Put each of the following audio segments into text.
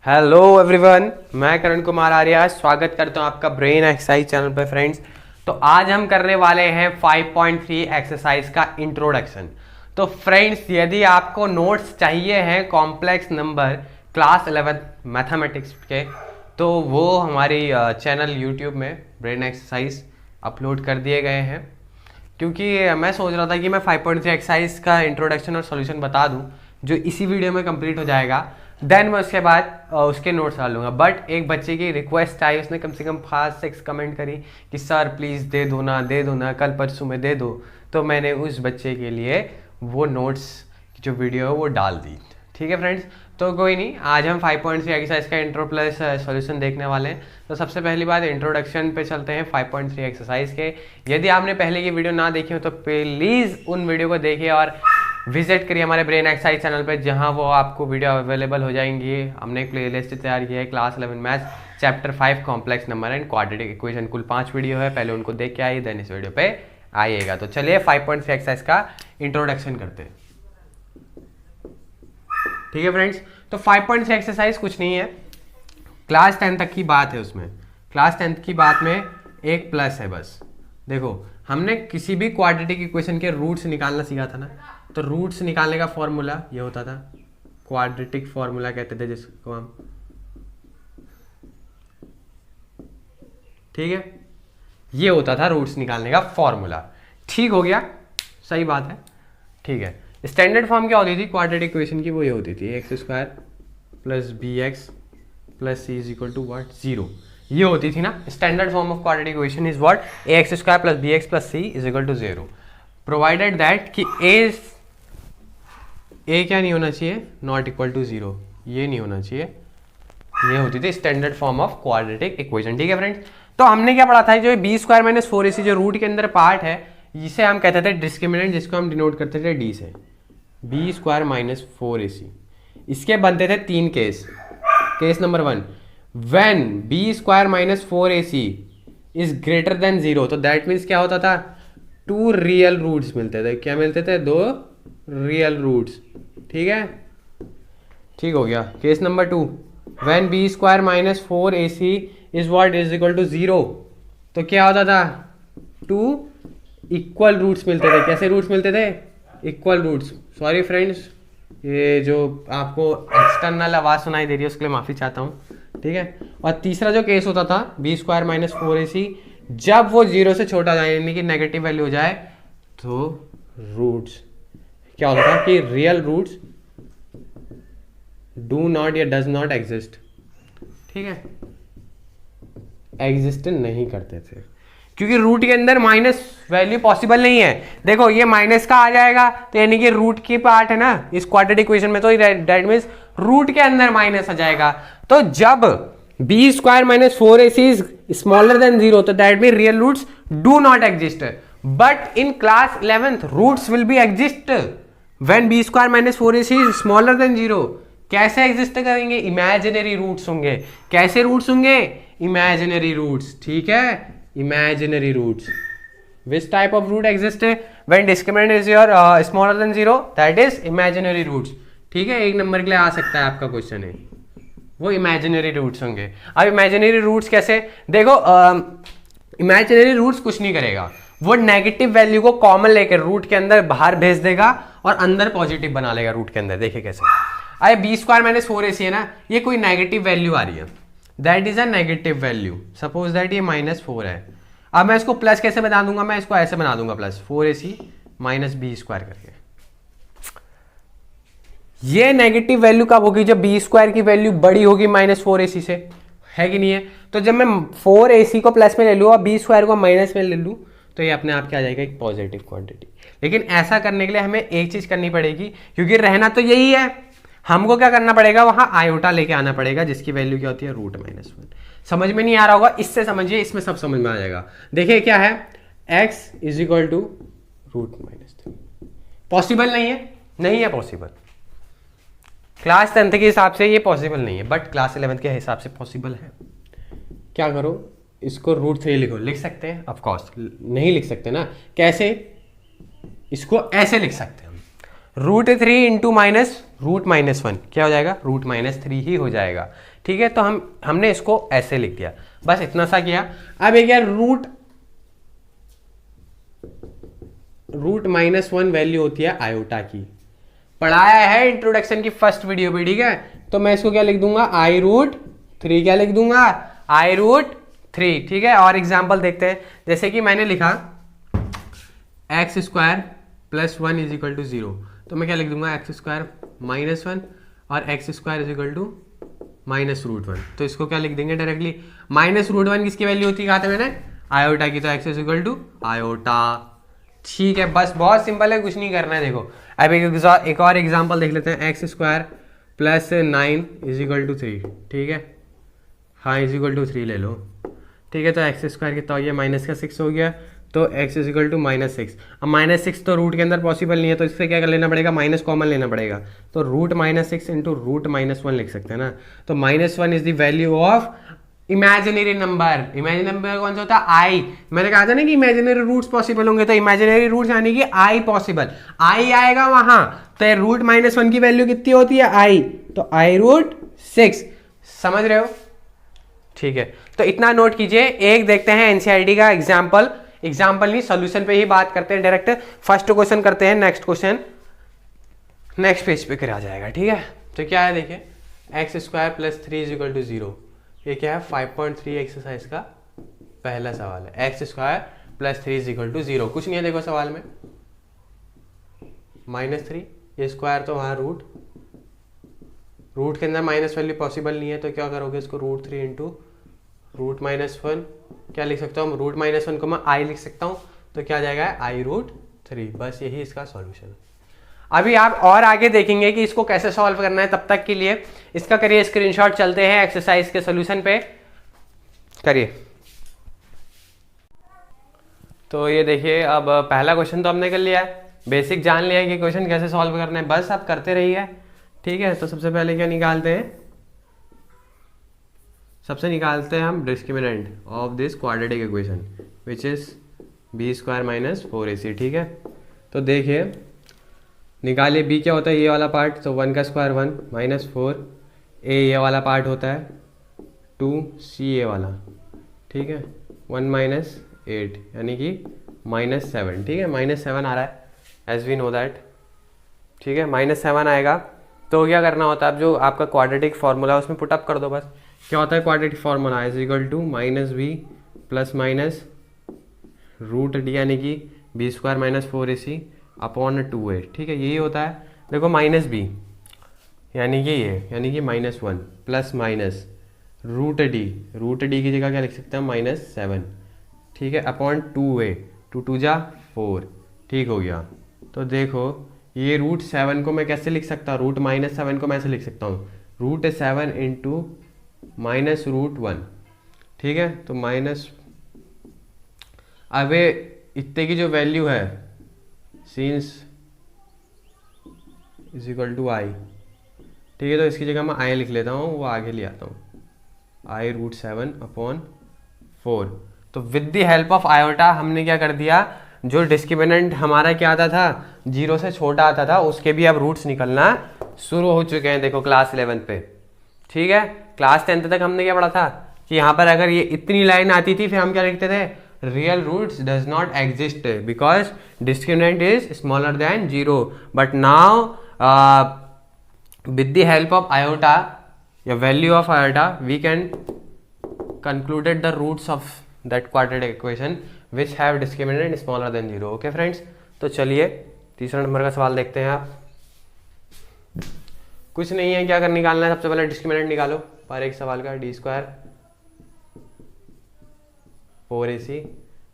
Hello everyone, मैं करण कुमार आर्या स्वागत करता हूं आपका ब्रेन एक्सरसाइज चैनल पर फ्रेंड्स। तो आज हम करने वाले हैं 5.3 एक्सरसाइज का इंट्रोडक्शन। तो फ्रेंड्स, यदि आपको नोट्स चाहिए हैं कॉम्प्लेक्स नंबर क्लास 11 मैथमेटिक्स के, तो वो हमारी चैनल यूट्यूब में ब्रेन एक्सरसाइज अपलोड कर दिए गए हैं। क्योंकि मैं सोच रहा था कि मैं 5.3 एक्सरसाइज का इंट्रोडक्शन और सॉल्यूशन बता दूं, जो इसी वीडियो में कंप्लीट हो जाएगा। देन मैं उसके बाद उसके नोट्स डाल लूँगा। बट एक बच्चे की रिक्वेस्ट आई, उसने कम से कम 5-6 कमेंट करी कि सर प्लीज़ दे दो ना, कल परसों में दे दो। तो मैंने उस बच्चे के लिए वो नोट्स की जो वीडियो है वो डाल दी। ठीक है फ्रेंड्स, तो कोई नहीं, आज हम 5.3 एक्सरसाइज का इंट्रो प्लस सॉल्यूशन देखने वाले हैं। तो सबसे पहली बात, इंट्रोडक्शन पे चलते हैं 5.3 एक्सरसाइज के। यदि आपने पहले की वीडियो ना देखी हो तो प्लीज़ उन वीडियो को देखिए और विजिट करिए हमारे ब्रेन एक्सरसाइज चैनल पे, जहां वो आपको वीडियो अवेलेबल हो जाएंगी। हमने एक प्लेलिस्ट तैयार किया है, class 11 maths chapter 5 complex number and quadratic equation. कुल 5 वीडियो है, पहले उनको देख के आइए, देन इस वीडियो पे आइएगा। तो चलिए 5.3 एक्सरसाइज का इंट्रोडक्शन करते हैं। ठीक है फ्रेंड्स, तो 5.3 एक्सरसाइज कुछ नहीं है, क्लास 10 तक की बात है। उसमें क्लास 10 की बात में एक प्लस है बस। देखो, हमने किसी भी क्वाड्रेटिक इक्वेशन के रूट्स निकालना सीखा था ना, तो रूट्स निकालने का फॉर्मूला ये होता था, क्वाड्रेटिक फॉर्मूला कहते थे जिसको हम। ठीक है, ये होता था रूट्स निकालने का फॉर्मूला। ठीक हो गया, सही बात है। ठीक है, स्टैंडर्ड फॉर्म क्या होती थी क्वाड्रेटिक इक्वेशन की? वो ये होती थी x square plus b x plus c is equal to what, 0। ये होती थी ना standard form of quadratic equation is what, a x square plus b x plus c is equal to 0, provided that कि a क्या नहीं होना चाहिए, not equal to 0, ये नहीं होना चाहिए। ये होती थी standard form of quadratic equation. ठीक है फ्रेंड्स, तो हमने क्या पढ़ा था, जो बी स्क्वायर माइनस 4ac जो रूट के अंदर पार्ट है, इसे हम कहते थे डिस्क्रिमिनेंट, जिसको हम डिनोट करते थे डी से। बी स्क्वायर माइनस 4ac, इसके बनते थे 3 case. Case number 1, when b square minus 4ac is greater than 0, तो दैट मीन्स क्या होता था, 2 रियल रूट्स मिलते थे। क्या मिलते थे? 2 रियल रूट्स। ठीक है, ठीक हो गया। Case number 2, when b square minus 4ac is what, is equal to 0, तो क्या होता था, 2 इक्वल रूट्स मिलते थे। कैसे रूट्स मिलते थे? Equal roots. सॉरी फ्रेंड्स, ये जो आपको एक्सटर्नल आवाज सुनाई दे रही है उसके लिए माफी चाहता हूँ। ठीक है, और तीसरा जो केस होता था बी स्क्वायर माइनस 4ac, जब वो 0 से छोटा जाए यानी कि नेगेटिव वैल्यू हो जाए, तो रूट्स क्या होता था कि रियल रूट्स डू नॉट या डज नॉट एग्जिस्ट। ठीक है, एग्जिस्ट नहीं करते थे, क्योंकि रूट के अंदर माइनस वैल्यू पॉसिबल नहीं है। देखो, ये माइनस का आ जाएगा तो यानी कि रूट की पार्ट है ना इस क्वाड्रेटिक इक्वेशन में, तो दैट मींस रूट के अंदर माइनस आ जाएगा। तो जब b square minus 4ac is smaller than 0, तो that mean real roots do not exist. But in class 11th roots will be exist when b square minus 4ac is smaller than 0। कैसे exist करेंगे? Imaginary roots होंगे। कैसे roots होंगे? Imaginary roots. ठीक है, imaginary roots. Which type of root exist when discriminant is your smaller than 0? That is imaginary roots. ठीक है, 1 number के लिए आ सकता है आपका क्वेश्चन है, वो imaginary roots होंगे। अब imaginary roots कैसे? देखो, imaginary roots कुछ नहीं करेगा, वो नेगेटिव वैल्यू को कॉमन लेकर रूट के अंदर बाहर भेज देगा और अंदर पॉजिटिव बना लेगा रूट के अंदर। देखिए कैसे। अरे बी स्क्वायर माइनस 4ac है ना, ये कोई नेगेटिव वैल्यू आ रही है, that is a negative value. Suppose that ये -4 है। अब मैं इसको प्लस कैसे बना दूंगा? मैं इसको ऐसे बना दूंगा, plus 4ac minus B square करके। ये नेगेटिव वैल्यू कब होगी? जब बी स्क्वायर की वैल्यू बड़ी होगी -4ac से, है कि नहीं है? तो जब मैं 4ac को प्लस में ले लूँ और बी स्क्वायर को माइनस में ले लूँ, तो ये अपने आप क्या आ जाएगा, एक पॉजिटिव क्वांटिटी। लेकिन ऐसा करने के लिए हमें एक चीज करनी पड़ेगी, क्योंकि रहना तो यही है, हमको क्या करना पड़ेगा, वहां आयोटा लेके आना पड़ेगा, जिसकी वैल्यू क्या होती है, √-1। समझ में नहीं आ रहा होगा, इससे समझिए, इसमें सब समझ में आ जाएगा। देखिए क्या है, x is equal to √-3। Possible नहीं है, नहीं है पॉसिबल। क्लास 10th के हिसाब से ये पॉसिबल नहीं है, बट क्लास 11th के हिसाब से पॉसिबल है। क्या करो, इसको √3 लिखो। लिख सकते हैं? ऑफ कोर्स नहीं लिख सकते ना। कैसे? इसको ऐसे लिख सकते हैं हम, रूट 3 इंटू माइनस रूट -1 क्या हो जाएगा, रूट -3 ही हो जाएगा। ठीक है, तो हमने इसको ऐसे लिख दिया, बस इतना सा किया। अब एक यार रूट -1 वैल्यू होती है आयोटा की, पढ़ाया है इंट्रोडक्शन की फर्स्ट वीडियो पे। ठीक है, तो मैं इसको क्या लिख दूंगा, i√3 क्या लिख दूंगा, i√3। ठीक है, और एग्जांपल देखते हैं, जैसे कि मैंने लिखा x² + 1 = 0, तो मैं क्या लिख दूंगा, x² -1 और x² -√1। तो इसको क्या लिख देंगे डायरेक्टली, -√1 किसकी वैल्यू होती है, कहा था मैंने, आयोटा की, तो x आयोटा। ठीक है, बस बहुत सिंपल है, कुछ नहीं करना है। देखो अब एक और एग्जांपल देख लेते हैं, x² + 9 = 3। ठीक है, हाँ =3 ले लो। ठीक है, तो x² कितना हो गया, -6 हो गया, तो x -6। अब -6 तो रूट के अंदर पॉसिबल नहीं है, तो इससे क्या कर लेना पड़ेगा, माइनस कॉमन लेना पड़ेगा, तो रूट-6 इंटू रूट-1 लिख सकते हैं ना। तो -1 is the value of imaginary number. Imaginary number कौन सा होता है, आई। मैंने कहा था ना कि इमेजिनरी रूट्स पॉसिबल होंगे, तो इमेजिनरी रूट्स यानी कि आई पॉसिबल, आई आएगा वहां। तो रूट-1 की वैल्यू कितनी होती है, आई, तो i√6। समझ रहे हो? ठीक है, तो इतना नोट कीजिए। एक देखते हैं एनसीईआरटी का एग्जाम्पल नहीं, सोल्यूशन पे ही बात करते हैं डायरेक्ट। फर्स्ट क्वेश्चन करते हैं, नेक्स्ट क्वेश्चन नेक्स्ट पेज पे करा जाएगा। ठीक है, तो क्या है देखिए, x² + 3 = 0। ये क्या है, 5.3 एक्सरसाइज का पहला सवाल है। x² + 3 = 0, कुछ नहीं है, देखो सवाल में -3, ये स्क्वायर तो वहाँ रूट के अंदर माइनस वैल्यू पॉसिबल नहीं है, तो क्या करोगे, इसको √3 इंटू रूट-1 क्या लिख सकता हूँ, रूट-1 को मैं आई लिख सकता हूँ, तो क्या जाएगा, i√3। बस यही इसका सॉल्यूशन है। अभी आप और आगे देखेंगे कि इसको कैसे सॉल्व करना है, तब तक के लिए इसका करिए स्क्रीनशॉट। चलते हैं एक्सरसाइज के सॉल्यूशन पे, करिए। तो ये देखिए, अब पहला क्वेश्चन तो हमने कर लिया है, बेसिक जान लिया है कि क्वेश्चन कैसे सॉल्व करना है, बस आप करते रहिए। ठीक है, तो सबसे पहले क्या निकालते हैं, निकालते हैं हम discriminant of this quadratic equation which is b² - 4ac। ठीक है, तो देखिए निकालिए, b क्या होता है, ये वाला पार्ट, तो 1 का स्क्वायर 1 -4, a ये वाला पार्ट होता है 2c ये वाला। ठीक है, 1 - 8 यानी कि -7। ठीक है, -7 आ रहा है एज वी नो दैट। ठीक है, -7 आएगा, तो क्या करना होता है, अब जो आपका क्वाड्रेटिक फार्मूला है उसमें पुटअप कर दो। बस क्या होता है क्वाड्रेटिक फार्मूला, = -b ± √d यानी कि b² - 4ac अपॉन 2a। ठीक है, यही होता है। देखो -b यानी कि ये, यानी कि -1 प्लस माइनस √d की जगह क्या लिख सकते हैं, -7। ठीक है, अपॉन 2a, 2 2 जा 4। ठीक हो गया, तो देखो ये √7 को मैं कैसे लिख सकता हूँ, √-7 को मैं ऐसे लिख सकता हूँ, √7 इंटू -√1। ठीक है, तो माइनस, अब इतने की जो वैल्यू है सीन्स = i। ठीक है, तो इसकी जगह मैं i लिख लेता हूँ, वो आगे ले आता हूँ, i√7 अपॉन 4। तो with the help of iota हमने क्या कर दिया, जो डिस्क्रिमिनेंट हमारा क्या आता था, 0 से छोटा आता था, उसके भी अब रूट्स निकलना शुरू हो चुके हैं। देखो क्लास 11 पे। ठीक है, क्लास 10 तक हमने क्या पढ़ा था कि यहाँ पर अगर ये इतनी लाइन आती थी, फिर हम क्या लिखते थे, real roots does not exist because discriminant is smaller than 0। But now with the help of iota, the value of iota, we can concluded the roots of that quadratic equation which have discriminant smaller than 0. okay friends, तो चलिए तीसरा number का सवाल देखते हैं। आप कुछ नहीं है, क्या कर निकालना है, सबसे पहले डिस्क्रिमिनेंट निकालो पर एक सवाल का, d² 4ac,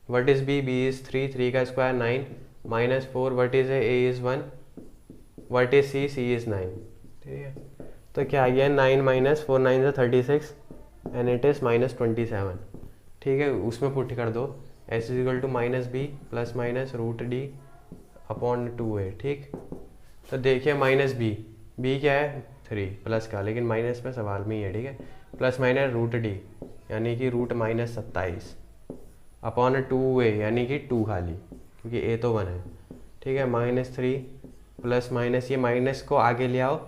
what is b, b is 3, 3 का square 9 -4, what is a is 1, what is c, c is 9। ठीक है, तो क्या आ गया, 9 - 4 9 36 एंड इट इज़ -27। ठीक है, उसमें पुट कर दो s = -b plus minus √d upon 2a। ठीक, तो देखिए -b क्या है 3 प्लस का, लेकिन माइनस में सवाल में ही है। ठीक है, प्लस माइनस √d यानी कि √-27 अपॉन 2a यानी कि 2 खाली, क्योंकि a तो 1 है। ठीक है, -3 प्लस माइनस, ये माइनस को आगे ले आओ,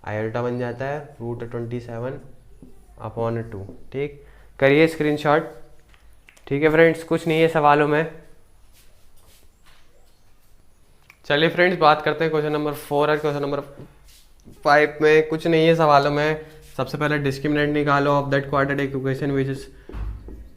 आयोटा बन जाता है √27/2। ठीक, करिए स्क्रीनशॉट। ठीक है फ्रेंड्स, कुछ नहीं है सवालों में। चलिए फ्रेंड्स, बात करते हैं क्वेश्चन नंबर 4 और क्वेश्चन नंबर 5 में। कुछ नहीं है सवालों में। सबसे पहले डिस्क्रिमिनेंट निकालो of that quadratic equation which is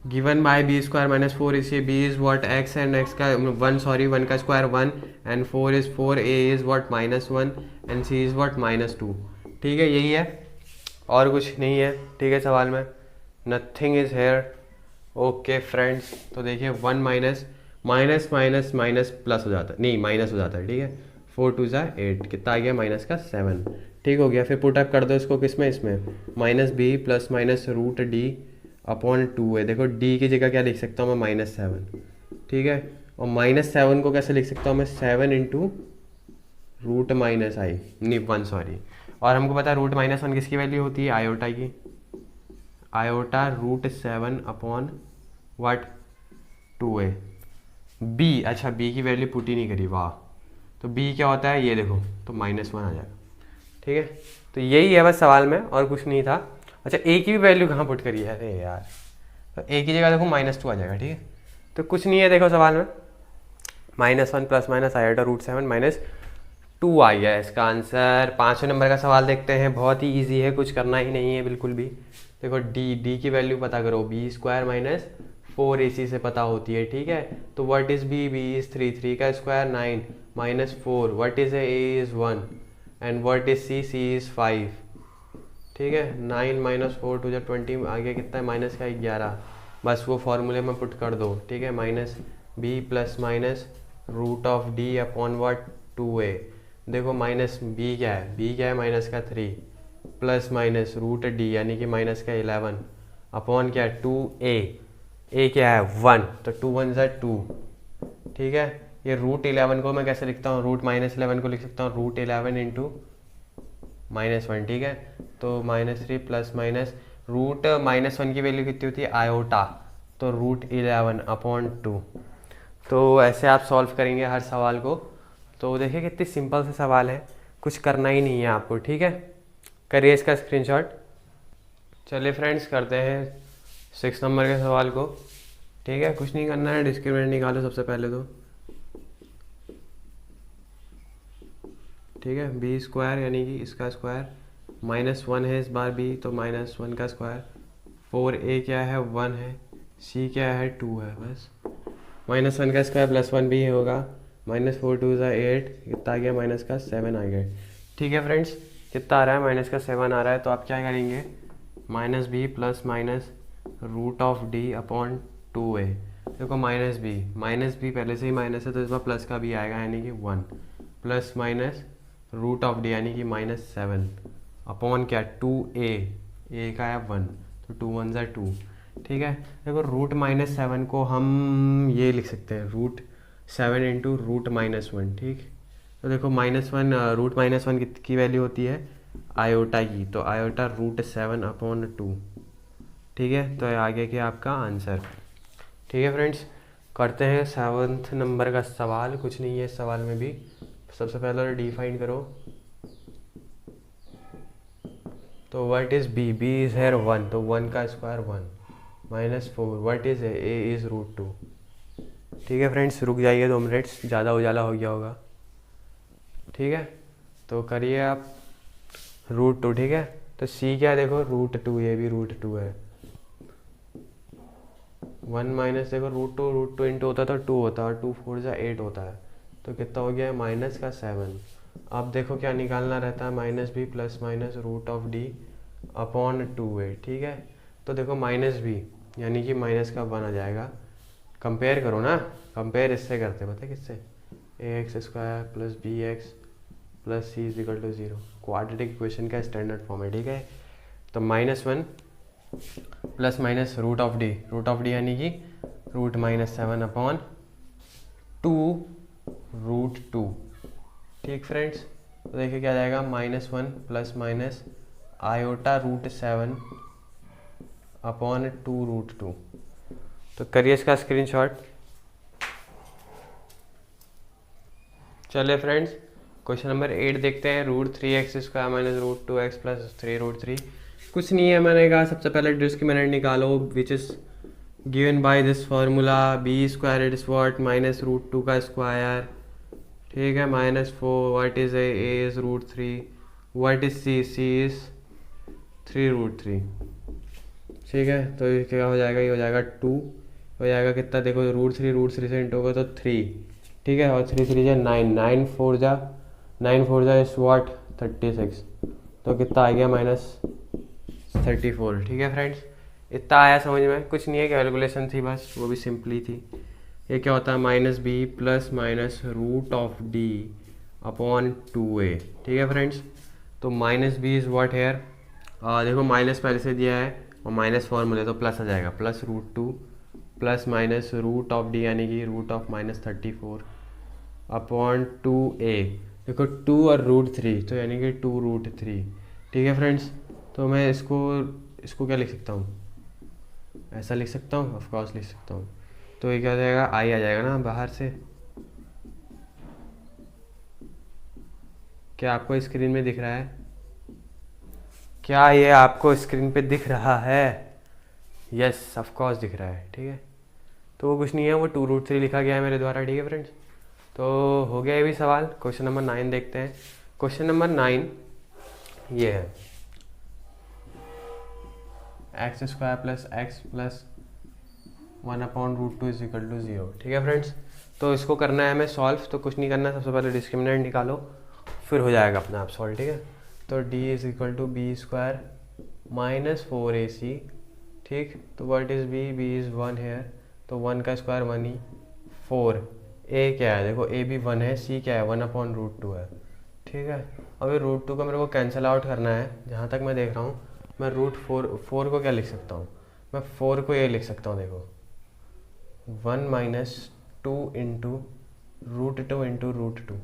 given by b² - 4 इसे b is what x and x का 1 का square 1 and 4 is 4, a is what -1 and c is what -2। ठीक है, यही है और कुछ नहीं है। ठीक है, सवाल में nothing is here. Okay friends, तो देखिए 1 minus minus minus minus plus हो जाता है, नहीं माइनस हो जाता है। ठीक है, 4 2 ज़ा 8, कितना आ गया -7। ठीक हो गया, फिर पुटअप कर दो इसको किसमें, इसमें -b प्लस माइनस √d/2 है। देखो d की जगह क्या लिख सकता हूँ मैं, -7। ठीक है, और -7 को कैसे लिख सकता हूँ मैं, 7 × √-1 सॉरी। और हमको पता है √-1 किसकी वैल्यू होती है, आयोटा की। Iota √7/2a। b, अच्छा b की वैल्यू पुट ही नहीं करी, वाह। तो b क्या होता है, ये देखो, तो -1 आ जाएगा। ठीक है, तो यही है बस सवाल में, और कुछ नहीं था। अच्छा, a की भी वैल्यू कहाँ पुट करी है, अरे यार, तो a की जगह देखो -2 आ जाएगा। ठीक है, तो कुछ नहीं है, देखो सवाल में -1 प्लस माइनस आयोटा √7 -2 आ गया इसका आंसर। 5वें नंबर का सवाल देखते हैं, बहुत ही ईजी है, कुछ करना ही नहीं है बिल्कुल भी। देखो d की वैल्यू पता करो, b² - 4ac से पता होती है। ठीक है, तो व्हाट इज b इज 3, 3 का square 9 -4, what is a is 1 and what is c is 5। ठीक है, 9 - 4 2 20, आगे कितना है, माइनस का 11। बस वो फॉर्मूले में पुट कर दो। ठीक है, -b प्लस माइनस √d/2a। देखो -b क्या है, b क्या है, -3 प्लस माइनस √d यानी कि -11 अपॉन क्या है, 2a। a क्या है, 1, तो 2 1 ज़ा 2। ठीक है, ये √11 को मैं कैसे लिखता हूँ, √-11 को लिख सकता हूँ √11 × -1। ठीक है, तो -3 प्लस माइनस √-1 की वैल्यू कितनी होती है, आयोटा, तो √11/2। तो ऐसे आप सॉल्व करेंगे हर सवाल को। तो देखिए कितनी सिंपल से सवाल है, कुछ करना ही नहीं है आपको। ठीक है, करिए इसका स्क्रीनशॉट। चलिए फ्रेंड्स, करते हैं 6 नंबर के सवाल को। ठीक है, कुछ नहीं करना है, डिस्क्रिमिनेंट निकालो सबसे पहले तो। ठीक है, b² यानी कि इसका स्क्वायर -1 है इस बार b, तो -1 का स्क्वायर। 4a क्या है, 1 है, c क्या है, 2 है। बस -1 का स्क्वायर प्लस 1 भी होगा, -4 2 ज़ा 8, कितना आ गया, -7 आ गया। ठीक है फ्रेंड्स, कितना आ रहा है, -7 आ रहा है। तो आप क्या करेंगे, -b प्लस माइनस √d/2a। देखो -b पहले से ही माइनस है, तो इस बार प्लस का भी आएगा यानी कि 1 प्लस माइनस √d यानी कि -7 अपॉन क्या, 2a, a का है 1, तो 2 1 ज़ा 2। ठीक है, देखो √-7 को हम ये लिख सकते हैं √7 × √-1। ठीक, तो देखो √-1 की वैल्यू होती है आयोटा की, तो आयोटा √7/2। ठीक है, तो आ गया कि आपका आंसर। ठीक है फ्रेंड्स, करते हैं 7th नंबर का सवाल। कुछ नहीं है इस सवाल में भी। सबसे पहले डिफाइन करो, तो what is b is here 1, तो 1 का square 1 -4, what is a is √2। ठीक है फ्रेंड्स, रुक जाइए 2 मिनट्स, ज़्यादा उजाला हो गया होगा। ठीक है, तो करिए आप √2। ठीक है, तो c क्या है, देखो √2, ये भी √2 है। 1 माइनस, देखो √2 इंटू होता है तो 2 होता है, और 2 4 ज़ा 8 होता है, तो कितना हो गया, -7। अब देखो क्या निकालना रहता है, -b प्लस माइनस √d/2a। ठीक है, तो देखो -b यानी कि माइनस का 1 आ जाएगा। कंपेयर करो ना, कंपेयर इससे करते पता है किससे, ax² plus bx plus c is equal to 0, quadratic equation का स्टैंडर्ड फॉर्म है। ठीक है, तो -1 प्लस माइनस √d यानी कि √-7/2 ठीक फ्रेंड्स, तो देखिए क्या जाएगा, -1 प्लस माइनस आयोटा √7/2 तो करिए इसका स्क्रीनशॉट। चलिए फ्रेंड्स, क्वेश्चन नंबर 8 देखते हैं। √3x² minus √2x plus 3√3। कुछ नहीं है, मैंने कहा सबसे पहले डिस्क्रिमिनेंट निकालो, which is given by this formula. b² it is what minus √2 का स्क्वायर, ठीक है, -4। What is a is √3। What is c is 3√3। ठीक है, तो ये क्या हो जाएगा, ये हो जाएगा 2 हो जाएगा। कितना देखो, √3 से इंटू होगा तो 3, ठीक है, और 3 जा 9, 9 4 जा इस व्हाट 36, तो कितना आ गया -34। ठीक है फ्रेंड्स, इतना आया समझ में? कुछ नहीं है, कैलकुलेशन थी बस, वो भी सिंपली थी। ये क्या होता है, -b plus minus √d upon 2a। ठीक है फ्रेंड्स, तो -b इज़ व्हाट हेयर, देखो माइनस पहले से दिया है और माइनस फॉर्मूले तो प्लस आ जाएगा, प्लस √2 प्लस माइनस √d यानी कि √34 अपॉन 2a। देखो 2 और √3 तो यानी कि 2√3। ठीक है फ्रेंड्स, तो मैं इसको क्या लिख सकता हूँ, ऐसा लिख सकता हूँ, ऑफ कोर्स लिख सकता हूँ। तो ये क्या हो जाएगा, आई आ जाएगा ना बाहर से। क्या आपको स्क्रीन में दिख रहा है? क्या ये आपको स्क्रीन पे दिख रहा है? यस ऑफ कोर्स दिख रहा है। ठीक है, तो वो कुछ नहीं है, वो 2√3 लिखा गया है मेरे द्वारा। ठीक है फ्रेंड्स, तो हो गया ये भी सवाल। क्वेश्चन नंबर 9 देखते हैं। क्वेश्चन नंबर 9 ये है, x² plus x plus 1/√2 is equal to 0। ठीक है फ्रेंड्स, तो इसको करना है हमें सॉल्व। तो कुछ नहीं करना, सबसे पहले डिस्क्रिमिनेंट निकालो, फिर हो जाएगा अपना आप सॉल्व। ठीक है, तो d is equal to b² minus 4ac। ठीक, तो what is b is 1 here, तो 1 का स्क्वायर 1 ही, 4। a क्या है, देखो a भी 1 है, c क्या है 1/√2 है। ठीक है, अब ये √2 को मेरे को कैंसिल आउट करना है। जहाँ तक मैं देख रहा हूँ, मैं √4 को क्या लिख सकता हूँ, मैं 4 को ये लिख सकता हूँ, देखो 1 माइनस 2 इंटू √2 इंटू √2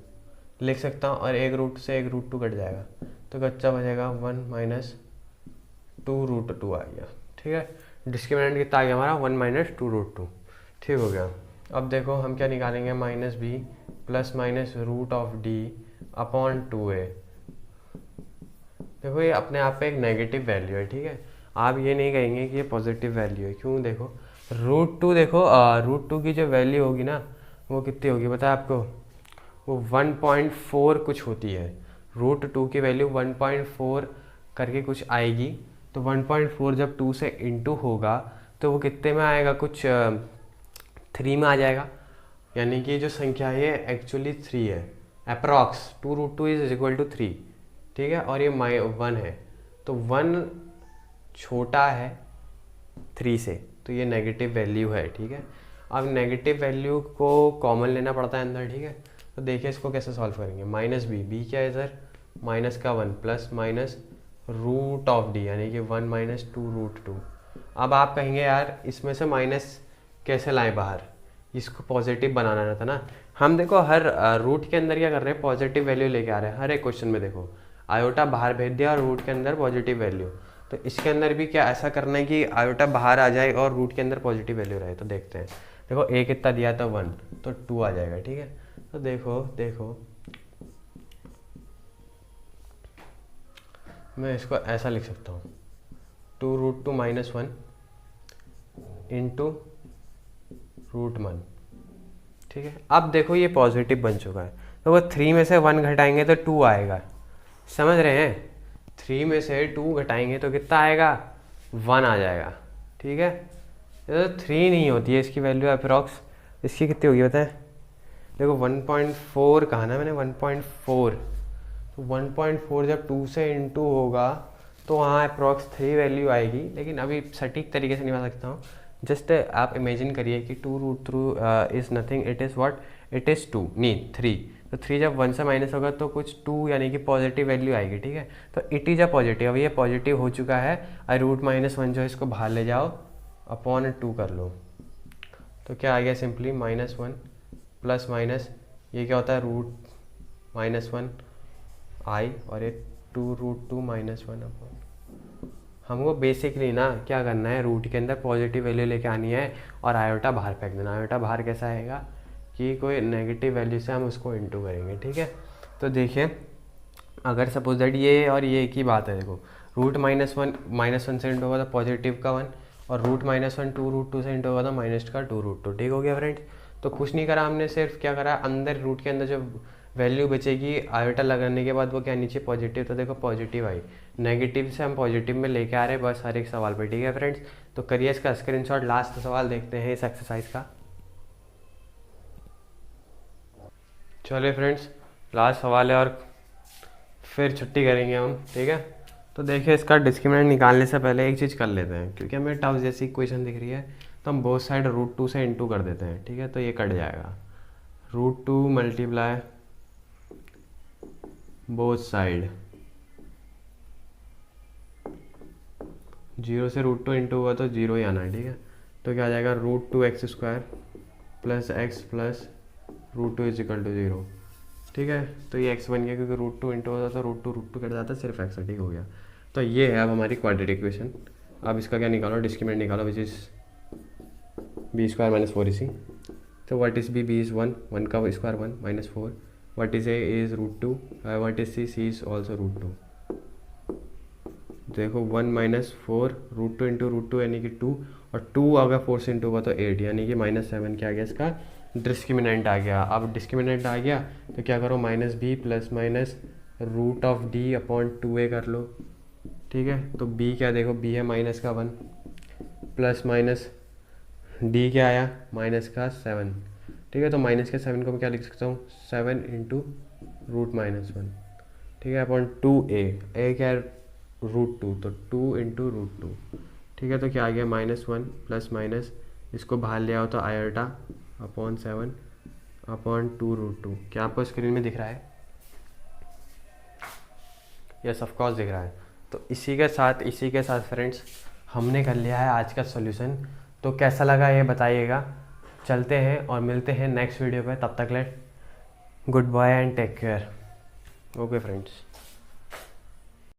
लिख सकता हूँ, और एक रूट से एक √2 कट जाएगा, तो बच्चा बचेगा 1 माइनस 2√2 आ गया। ठीक है, डिस्क्रिमिनेंट कितना आ गया हमारा, 1 माइनस 2√2। ठीक हो गया। अब देखो हम क्या निकालेंगे, -b plus minus √d upon 2a। देखो ये अपने आप पे एक नेगेटिव वैल्यू है। ठीक है, आप ये नहीं कहेंगे कि ये पॉजिटिव वैल्यू है। क्यों, देखो √2, देखो √2 की जो वैल्यू होगी ना, वो कितनी होगी पता है आपको, वो 1.4 कुछ होती है। √2 की वैल्यू 1.4 करके कुछ आएगी, तो 1.4 जब 2 से इंटू होगा तो वो कितने में आएगा, कुछ 3 में आ जाएगा। यानी कि जो संख्या है ये एक्चुअली 3 है, अप्रॉक्स 2√2 इज इक्वल टू 3। ठीक है, और ये 1 है, तो 1 छोटा है 3 से, तो ये नेगेटिव वैल्यू है। ठीक है, अब नेगेटिव वैल्यू को कॉमन लेना पड़ता है अंदर। ठीक है, तो देखिए इसको कैसे सॉल्व करेंगे। -b क्या है सर, माइनस का 1 प्लस माइनस √d यानी कि 1 माइनस 2√2। अब आप कहेंगे यार इसमें से माइनस कैसे लाएं बाहर, इसको पॉजिटिव बनाना रहता ना। हम देखो हर रूट के अंदर क्या कर रहे हैं, पॉजिटिव वैल्यू लेके आ रहे हैं। हर एक क्वेश्चन में देखो आयोटा बाहर भेज दिया और रूट के अंदर पॉजिटिव वैल्यू, तो इसके अंदर भी क्या ऐसा करना है कि आयोटा बाहर आ जाए और रूट के अंदर पॉजिटिव वैल्यू रहे। तो देखते हैं, देखो a कितना दिया था 1, तो 2 आ जाएगा। ठीक है, तो देखो मैं इसको ऐसा लिख सकता हूँ, 2√2 माइनस 1 इंटू √1। ठीक है, अब देखो ये पॉजिटिव बन चुका है, तो वो 3 में से 1 घटाएंगे तो 2 आएगा। समझ रहे हैं, 3 में से 2 घटाएंगे तो कितना आएगा, 1 आ जाएगा। ठीक है, ये तो 3 नहीं होती है इसकी वैल्यू अप्रॉक्स, इसकी कितनी होगी बताएं, देखो 1.4 कहा ना मैंने, 1.4, तो 1.4 जब 2 से इंटू होगा तो वहाँ अप्रॉक्स 3 वैल्यू आएगी। लेकिन अभी सटीक तरीके से नहीं बता सकता हूँ, जस्ट आप इमेजिन करिए कि 2√2 is nothing, it is what, it is 2 नहीं 3, तो 3 जब 1 से माइनस होगा तो कुछ 2 यानी कि पॉजिटिव वैल्यू आएगी। ठीक है, तो इट इज़ अ पॉजिटिव, अब ये पॉजिटिव हो चुका है, और √-1 जो है इसको बाहर ले जाओ, अपॉन 2 कर लो, तो क्या आ गया, सिंपली -1 प्लस माइनस ये क्या होता है, √-1 आई, और ये 2√2 माइनस 1 अपॉन, हमको बेसिकली ना क्या करना है, रूट के अंदर पॉजिटिव वैल्यू लेके आनी है और आयोटा बाहर फेंक देना। आयोटा बाहर कैसा आएगा कि कोई नेगेटिव वैल्यू से हम उसको इंटू करेंगे। ठीक है, तो देखिए अगर सपोज दैट ये और ये एक ही बात है, देखो रूट -1 से इंटू होगा तो पॉजिटिव का 1, और रूट-1 2√2 से इंटू होगा तो माइनस का 2√2। ठीक हो गया फ्रेंड्स। तो कुछ नहीं करा हमने, सिर्फ क्या करा, अंदर रूट के अंदर जो वैल्यू बचेगी आयोटा लगाने के बाद वो क्या नीचे पॉजिटिव, तो देखो पॉजिटिव आई, नेगेटिव से हम पॉजिटिव में लेके आ रहे हैं बस हर एक सवाल पे। ठीक है फ्रेंड्स, तो करिए इसका स्क्रीनशॉट। लास्ट सवाल देखते हैं इस एक्सरसाइज का। चलिए फ्रेंड्स, लास्ट सवाल है और फिर छुट्टी करेंगे हम। ठीक है, तो देखिए इसका डिस्क्रिमिनेंट निकालने से पहले एक चीज़ कर लेते हैं, क्योंकि हमें टफ जैसी इक्वेशन दिख रही है तो हम बोथ साइड √2 से इंटू कर देते हैं। ठीक है, तो ये कट जाएगा, √2 मल्टीप्लाई बोथ साइड, 0 से √2 इंटू हुआ तो 0 ही आना है। ठीक है, तो क्या आ जाएगा, √2x² plus x plus √2 is equal to 0। ठीक है, तो ये x बन गया, क्योंकि √2 इंटू होता तो √2 कट जाता, सिर्फ x है। ठीक हो गया, तो ये है अब हमारी क्वाड्रेटिक इक्वेशन। अब इसका क्या निकालो, डिस्क्रिमिनेंट निकालो, विच इज़ b² - 4ac। तो व्हाट इज़ b इज़ 1 का square 1 - 4, what is a is √2, what is c is also √2। देखो 1 - 4 √2 इंटू √2 यानी कि 2, और 2 अगर 4 से इंटू हुआ तो 8, यानी कि -7 क्या आ गया, इसका डिस्क्रिमिनेंट आ गया। अब डिस्क्रिमिनेंट आ गया तो क्या करो, -b प्लस माइनस √d/2a कर लो। ठीक है, तो b क्या, देखो b है -1 प्लस माइनस d क्या आया, -7। ठीक है, तो -7 को मैं क्या लिख सकता हूँ, 7 इंटू √-1। ठीक है, अपॉन 2a, a क्या है √2, तो 2 इंटू √2। ठीक है, तो क्या आ गया, -1 प्लस माइनस, इसको बाहर ले आओ तो आयोटा अपॉन 7 अपॉन 2√2। क्या आपको स्क्रीन में दिख रहा है? यस ऑफ कोर्स दिख रहा है। तो इसी के साथ फ्रेंड्स हमने कर लिया है आज का सॉल्यूशन। तो कैसा लगा ये बताइएगा। चलते हैं और मिलते हैं नेक्स्ट वीडियो पे, तब तक ले good bye and take care. Okay friends.